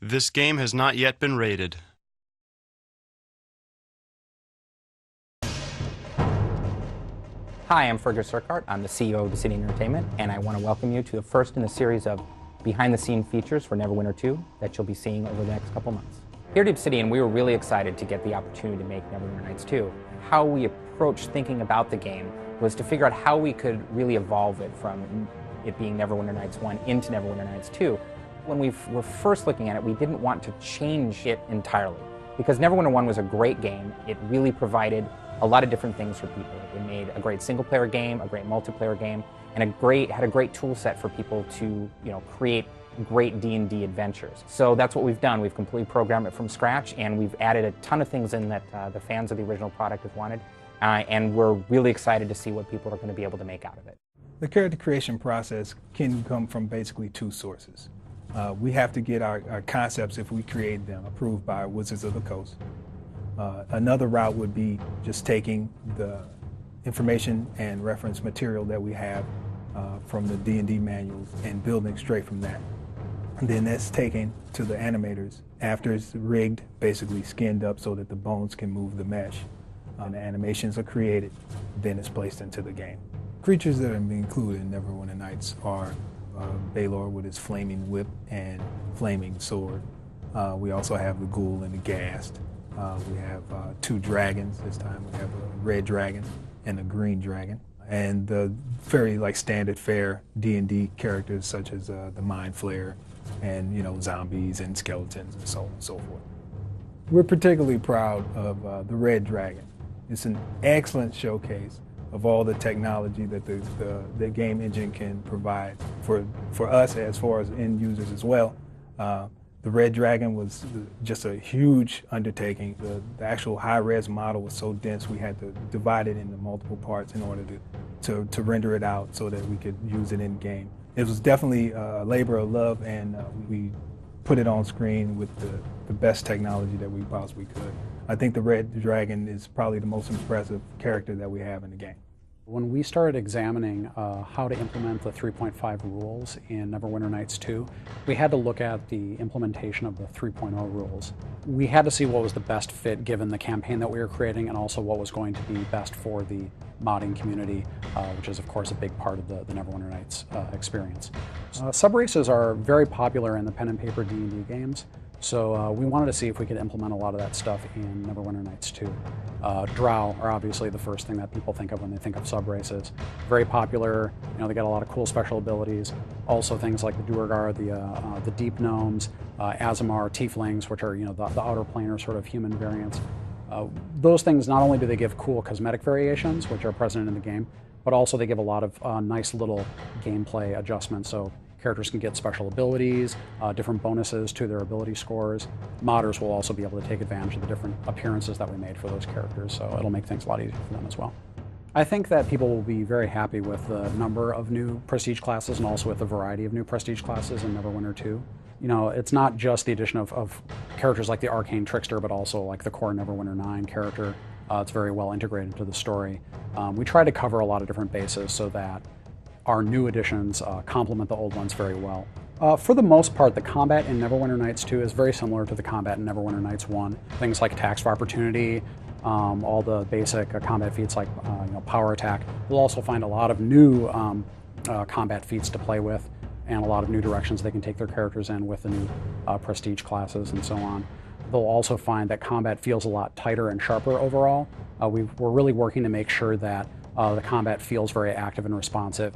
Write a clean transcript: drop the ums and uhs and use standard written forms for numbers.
This game has not yet been rated. Hi, I'm Fergus Urquhart. I'm the CEO of Obsidian Entertainment, and I want to welcome you to the first in the series of behind-the-scenes features for Neverwinter 2 that you'll be seeing over the next couple months. Here at Obsidian, we were really excited to get the opportunity to make Neverwinter Nights 2. How we approached thinking about the game was to figure out how we could really evolve it from it being Neverwinter Nights 1 into Neverwinter Nights 2. When we were first looking at it, we didn't want to change it entirely, because Neverwinter 1 was a great game. It really provided a lot of different things for people. It made a great single-player game, a great multiplayer game, and had a great tool set for people to create great D&D adventures. So that's what we've done. We've completely programmed it from scratch, and we've added a ton of things in that the fans of the original product have wanted, and we're really excited to see what people are going to be able to make out of it. The character creation process can come from basically two sources. We have to get our concepts, if we create them, approved by Wizards of the Coast. Another route would be just taking the information and reference material that we have from the D&D manuals and building straight from that. And then that's taken to the animators after it's rigged, basically skinned up so that the bones can move the mesh. And the animations are created, then it's placed into the game. Creatures that have been included in Neverwinter Nights are Baylor with his flaming whip and flaming sword. We also have the ghoul and the ghast. We have two dragons this time. We have a red dragon and a green dragon. And the very standard fare D&D characters such as the Mind Flayer and zombies and skeletons and so on and so forth. We're particularly proud of the red dragon. It's an excellent showcase of all the technology that the game engine can provide for us as far as end users as well. The Red Dragon was just a huge undertaking. The actual high-res model was so dense we had to divide it into multiple parts in order to render it out so that we could use it in game. It was definitely a labor of love, and we put it on screen with the best technology that we possibly could. I think the Red Dragon is probably the most impressive character that we have in the game. When we started examining how to implement the 3.5 rules in Neverwinter Nights 2, we had to look at the implementation of the 3.0 rules. We had to see what was the best fit given the campaign that we were creating, and also what was going to be best for the modding community, which is of course a big part of the Neverwinter Nights experience. Subraces are very popular in the pen and paper D&D games. So we wanted to see if we could implement a lot of that stuff in Neverwinter Nights 2. Drow are obviously the first thing that people think of when they think of subraces. Very popular, they got a lot of cool special abilities. Also things like the Duergar, the Deep Gnomes, Aasimar, Tieflings, which are the outer planar sort of human variants. Those things, not only do they give cool cosmetic variations, which are present in the game, but also they give a lot of nice little gameplay adjustments. So characters can get special abilities, different bonuses to their ability scores. Modders will also be able to take advantage of the different appearances that we made for those characters, so it'll make things a lot easier for them as well. I think that people will be very happy with the number of new prestige classes and also with the variety of new prestige classes in Neverwinter 2. It's not just the addition of characters like the Arcane Trickster, but also like the core Neverwinter 9 character. It's very well integrated into the story. We try to cover a lot of different bases so that our new additions complement the old ones very well. For the most part, the combat in Neverwinter Nights 2 is very similar to the combat in Neverwinter Nights 1. Things like attacks for opportunity, all the basic combat feats like power attack. We'll also find a lot of new combat feats to play with, and a lot of new directions they can take their characters in with the new prestige classes and so on. They'll also find that combat feels a lot tighter and sharper overall. We're really working to make sure that the combat feels very active and responsive.